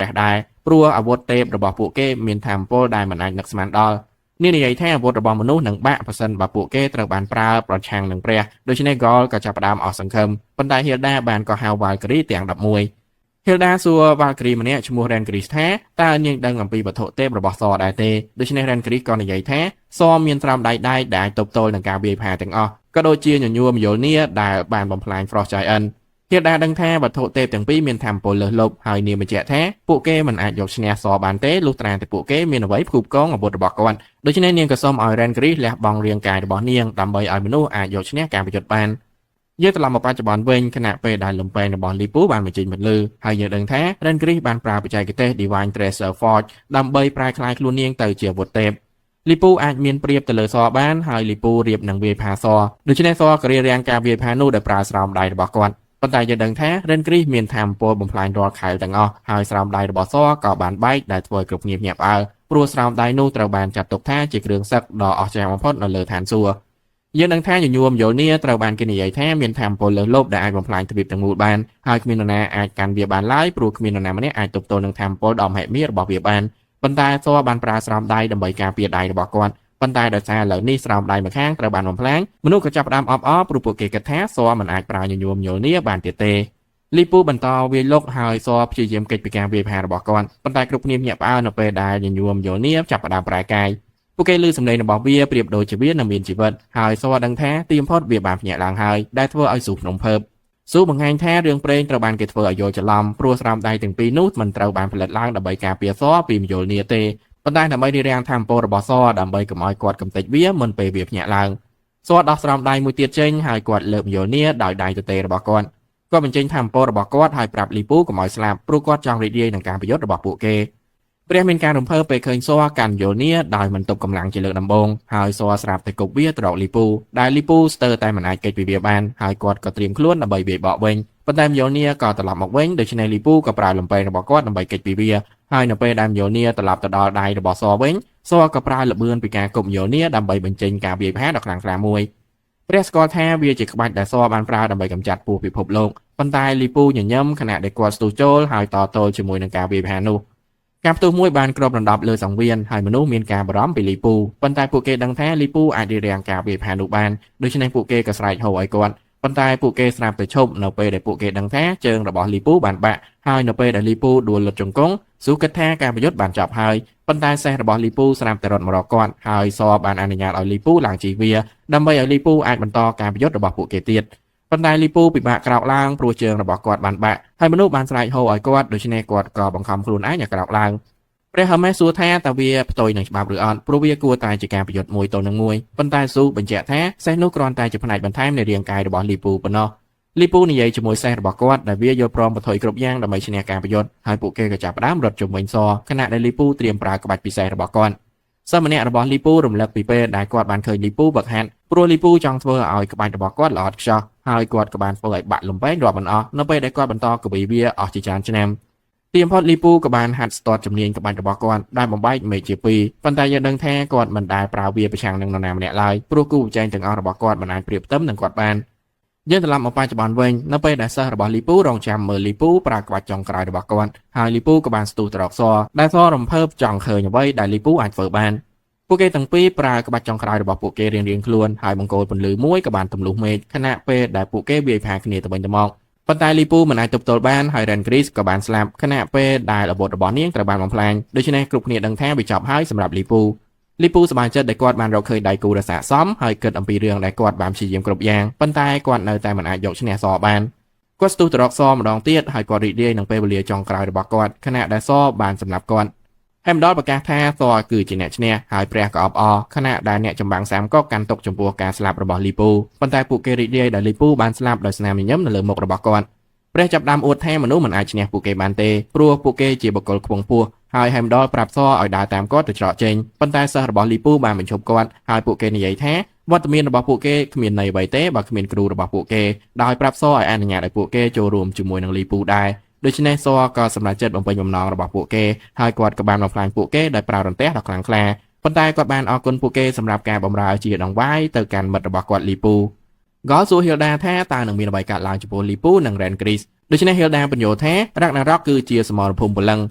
ដែរព្រោះអាវុធទេពរបស់ពួកគេមានថាមពលដែលមិនអាចនឹកស្មានដល់នេះនិយាយថាអាវុធរបស់មនុស្សនឹងបាក់ប៉ះសិនបើពួកគេត្រូវបានប្រើប្រឆាំងនឹងព្រះដូច្នេះ Gol ក៏ចាប់ផ្ដើមអស់សង្ឃឹមប៉ុន្តែ Hilda បានក៏ហៅ Valkyrie ទាំង11 Hilda សួរ Valkyrie ម្នាក់ឈ្មោះ Rencris ថាតើនាងដឹងអំពីវត្ថុទេពរបស់សដែរទេដូច្នេះ Rencris ក៏និយាយថាសមានត្រោមដៃដែកដែលអាចទប់ទល់នឹងការវាយផាទាំងអស់ក៏ដូចជាញញួរមយលនាដែលបានបំផ្លាញ Frost Giant Hilda ដឹងថាវត្ថុទេពទាំងពីរមានថាមពលលើសលប់ហើយនាងបញ្ជាក់ថាពួកគេមិនអាចយកឈ្នះសបានទេលុះត្រាតែពួកគេមានអ្វីផ្គូផ្គងអាវុធរបស់គាត់ដូច្នេះនាងក៏សូមឲ្យ Rencris លះបង់រាងកាយរបស់នាងដើម្បីឲ្យមនុស្សអាចយកឈ្នះការប្រយុទ្ធបានយើងត្រឡប់មកបច្ចុប្បន្នវិញខណៈពេលដែលលំពេងរបស់ Lipu បានបញ្ចេញបន្លឺហើយយើងដឹងថា Rencris បានប្រើបច្ចេកទេស Divine Tracer Forge ដើម្បីប្រែក្លាយខ្លួននាងទៅជាអាវុធទេព Lipu អាចមានព្រៀបទៅលើសបានហើយ Lipu រៀបនឹងវាយផាសដូច្នេះសក៏រៀបរៀងការវាយផានោះដោយប្រើស្រោមដៃរបស់គាត់ប៉ុន្តែយើងដឹងថា Rencris មានថាមពលបំផ្លាញរាល់ខែលទាំងអស់ហើយស្រោមដៃរបស់សក៏បានបែកដែលធ្វើឲ្យគ្រប់គ្នាភ្ញាក់ផ្អើលព្រោះស្រោមដៃនោះត្រូវបានចាត់ទុកថាជាគ្រឿងសឹកដ៏អស្ចារ្យបំផុតនៅលើឋានសួគ៌យើងដឹងថាញញួរមយលនាត្រូវបានគេនិយាយថាមានថាមពលលើសលប់ដែលអាចបំផ្លាញទ្វីបទាំងមូលបានហើយគ្មាននរណាអាចកាន់វាបានឡើយព្រោះគ្មាននរណាម្នាក់អាចទប់ទល់នឹងថាមពលដ៏មហិមារបស់វាបានប៉ុន្តែសបានប្រើស្រោមដៃដើម្បីការពារដៃរបស់គាត់ប៉ុន្តែដោយសារឥឡូវនេះស្រោមដៃម្ខាងត្រូវបានបំផ្លាញមនុស្សក៏ចាប់ផ្ដើមអបអរព្រោះពួកគេគិតថាសមិនអាចប្រើញញួរមយលនាបានទៀតទេ Lipu បន្តវាយលុកហើយសព្យាយាមគេចពីការវាយផារបស់គាត់ប៉ុន្តែគ្រប់គ្នាភ្ញាក់ផ្អើលនៅពេលដែលញញួរមយលនាចាប់ផ្ដើមប្រែកាយពួកគេឮសំឡេងរបស់វាប្រៀបដូចជាវានៅមានជីវិតហើយសដឹងថាទីបំផុតវាបានភ្ញាក់ឡើងហើយដែលធ្វើឲ្យស៊ូភ្នំភើបស៊ូបង្ហាញថារឿងព្រេងត្រូវបានគេធ្វើឲ្យយល់ច្រឡំព្រោះស្រោមដៃទាំងពីរនោះមិនត្រូវបានផលិតឡើងដើម្បីការពារសពីមយលនាទេប៉ុន្តែដើម្បីរារាំងថាមពលរបស់សដើម្បីកុំឲ្យគាត់កំទេចវាមុនពេលវាភ្ញាក់ឡើងសដោះស្រោមដៃមួយទៀតចេញហើយគាត់លើកមយលនាដោយដៃទទេរបស់គាត់បញ្ចេញថាមពលរបស់គាត់ហើយប្រាប់ Lipu កុំឲ្យស្លាប់ព្រោះគាត់ចង់រីករាយនឹងការប្រយុទ្ធរបស់ពួកគេព្រះមានការរំភើបពេលឃើញសកាន់យលនាដោយមិនទប់កម្លាំងជាលើកដំបូងហើយសស្រាប់តែគប់វាទៅរក Lipu ដែល Lipu ស្ទើរតែមិនអាចគេចពីវាបានហើយគាត់ក៏ត្រៀមខ្លួនដើម្បីវាយបកវិញប៉ុន្តែយលនាក៏ត្រឡប់មកវិញដូច្នេះ Lipu ក៏ប្រើលំពេងរបស់គាត់ដើម្បីគេចពីវាហើយនៅពេលដែលយលនាត្រឡប់ទៅដល់ដៃរបស់សវិញសក៏ប្រើល្បឿនពីការគប់យលនាដើម្បីបញ្ចេញការវាយផាដ៏ខ្លាំងក្លាមួយព្រះស្គាល់ថាវាជាក្បាច់ដែលសបានប្រើដើម្បីកម្ចាត់ពស់ពិភពលោកប៉ុន្តែ Lipu ញញឹមខណៈដែលគាត់ស្ទុះចូលហើយតទល់ជាមួយនឹងការវាយផានោះការផ្ទុះមួយបានគ្របដណ្ដប់លើសង្វៀនហើយមនុស្សមានការបារម្ភពី Lipu ប៉ុន្តែពួកគេដឹងថា Lipu អាចរារាំងការវាយផានោះបានដូច្នេះពួកគេក៏ស្រែកហៅឲ្យគាត់ប៉ុន្តែពួកគេស្រាប់តែឈប់នៅពេលដែលពួកគេដឹងថាជើងរបស់ Lipu បានបាក់ហើយនៅពេលដែល Lipu ដួលលុតជង្គង់ស៊ូគិតថាការប្រយុទ្ធបានចប់ហើយប៉ុន្តែសេះរបស់ Lipu ស្រាប់តែរត់មករកគាត់ហើយសបានអនុញ្ញាតឲ្យ Lipu ឡើងជិះវាដើម្បីឲ្យ Lipu អាចបន្តការប្រយុទ្ធរបស់ពួកគេទៀតប៉ុន្តែ Lipu ពិបាកក្រោកឡើងព្រោះជើងរបស់គាត់បានបាក់ហើយមនុស្សបានស្រែកហៅឲ្យគាត់ដូច្នេះគាត់ក៏បង្ខំខ្លួនឯងឲ្យក្រោកឡើងព្រះហឺមេសសួរថាតើវាផ្ទុយនឹងច្បាប់ឬអត់ព្រោះវាគួរតែជាការប្រយុទ្ធមួយទល់នឹងមួយប៉ុន្តែស៊ូបញ្ជាក់ថាសេះនោះគ្រាន់តែជាផ្នែកបន្ថែមនៃរាងកាយរបស់ Lipu ប៉ុណ្ណោះ Lipu និយាយជាមួយសេះរបស់គាត់ដែលវាយល់ព្រមបន្ថយគ្រប់យ៉ាងដើម្បីឈ្នះការប្រយុទ្ធហើយពួកគេក៏ចាប់ផ្ដើមរត់ជុំវិញសខណៈដែល Lipu ត្រៀមប្រើក្បាច់ពិសេសរបស់គាត់សិស្សម្នាក់របស់ Lipu រំលឹកពីពេលដែលគាត់បានឃើញ Lipu វឹកហាត់ព្រោះ Lipu ចង់ធ្វើឲ្យក្បាច់របស់គាត់ល្អឥតខ្ចោះហើយគាត់ក៏បានធ្វើឲ្យបាក់លំពេងរាប់មិនអស់នៅពេលដែលគាត់បន្តកវីវាអស់ជាច្រើនឆ្នាំទីបំផុត Lipu ក៏បានហាត់ស្ទាត់ជំនាញក្បាច់របស់គាត់ដែលបំបែកមេឃជាពីរប៉ុន្តែយើងដឹងថាគាត់មិនដែលប្រើវាប្រឆាំងនឹងនរណាម្នាក់ឡើយព្រោះគូប្រជែងទាំងអស់របស់គាត់មិនអាចប្រៀបផ្ទឹមនឹងគាត់បានយើងត្រឡប់មកបច្ចុប្បន្នវិញនៅពេលដែលសិស្សរបស់ Lipu រងចាំមើល Lipu ប្រើក្បាច់ចុងក្រោយរបស់គាត់ហើយ Lipu ក៏បានស្ទុះទៅរកសដែលសរំភើបចង់ឃើញអ្វីដែល Lipu អាចធ្វើបានពួកគេទាំងពីរប្រើក្បាច់ចុងក្រោយរបស់ពួកគេរៀងៗខ្លួនហើយបង្គោលពន្លឺមួយក៏បានទម្លុះមេឃខណៈពេលដែលពួកគេវាយផាគ្នាទៅវិញទៅមកប៉ុន្តែ Lipu មិនអាចទប់ទល់បានហើយ Rencris ក៏បានស្លាប់ខណៈពេលដែលអាវុធរបស់នាងត្រូវបានបំផ្លាញដូច្នេះគ្រប់គ្នាដឹងថាវាចប់ហើយសម្រាប់ Lipu សប្បាយចិត្តដែលគាត់បានរកឃើញដៃគូដ៏ស័ក្តិសមហើយគិតអំពីរឿងដែលគាត់បានព្យាយាមគ្រប់យ៉ាងប៉ុន្តែគាត់នៅតែមិនអាចយកឈ្នះសបានគាត់ស្ទុះទៅរកសម្ដងទៀតហើយគាត់រីករាយនឹងពេលវេលាចុងក្រោយរបស់គាត់ខណៈដែលសបានសម្លាប់គាត់Heimdall ប្រកាសថាសគឺជាអ្នកឈ្នះហើយព្រះក៏អបអរខណៈដែលអ្នកចម្បាំងសាមក៏កាន់ទុកចំពោះការស្លាប់របស់ Lipu ប៉ុន្តែពួកគេរីករាយដែល Lipu បានស្លាប់ដោយស្នាមញញឹមនៅលើមុខរបស់គាត់ព្រះចាប់ផ្ដើមអួតថាមនុស្សមិនអាចឈ្នះពួកគេបានទេព្រោះពួកគេជាបុគ្គលខ្ពង់ខ្ពស់ហើយ Heimdall ប្រាប់សឲ្យដើរតាមគាត់ទៅច្រកចេញប៉ុន្តែសិស្សរបស់ Lipu បានបញ្ឈប់គាត់ហើយពួកគេនិយាយថាវត្តមានរបស់ពួកគេគ្មានន័យអ្វីទេបើគ្មានគ្រូរបស់ពួកគេដោយប្រាប់សឲ្យអនុញ្ញាតឲ្យពួកគេចូលរួមជាមួយនឹង Lipu ដែរដូច្នេះសក៏សម្រេចចិត្តបំពេញបំណងរបស់ពួកគេហើយគាត់ក៏បានបំផ្លាញពួកគេដោយប្រើរន្ទះដ៏ខ្លាំងក្លាប៉ុន្តែគាត់បានអរគុណពួកគេសម្រាប់ការបម្រើជាដង្វាយទៅកាន់មិត្តរបស់គាត់ Lipu Gol សួរ Hilda ថាតើនឹងមានអ្វីកើតឡើងចំពោះ Lipu និង Rencrisដូច្នេះ Hilda បញ្យល់ថា Ragnarok គឺជាសមរភូមិព្រលឹង